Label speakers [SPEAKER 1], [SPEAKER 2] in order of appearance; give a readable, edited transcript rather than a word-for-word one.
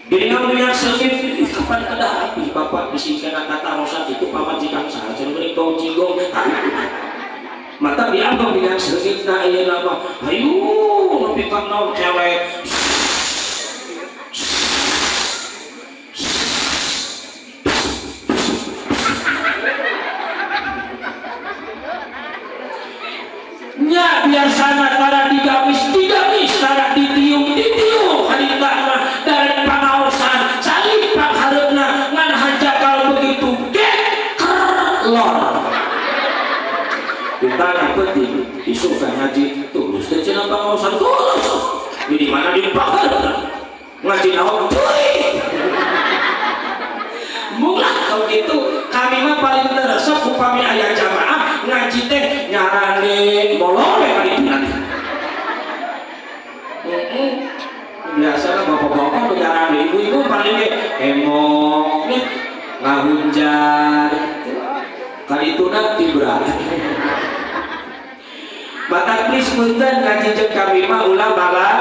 [SPEAKER 1] Jadi ngambilnya sedikit kapan kada api bapak bisikan kata rosak itu pamajikan saya cenderung bau cigong mata diambang dengan sedikit na iya nama ayo lebih kenal cewek nya biasana tara digamis tara ditiung harita mah dari pangaosan salib panghareupna ngan hanjakal begitu lor ditanya penting isuk ka ngaji tulus teh cenah pangaosan tulus di mana di panghareupna ngaji naon teuing mulah kalau gitu kami mah paling terasa upami aya jamaah ngaji teh nyarane bolong kali itu nanti biasa bapak-bapak nyarane ibu-ibu paling emok nih ngahunjar kali itu nanti berat batak please punten ngaji jeung kami mah ulah bala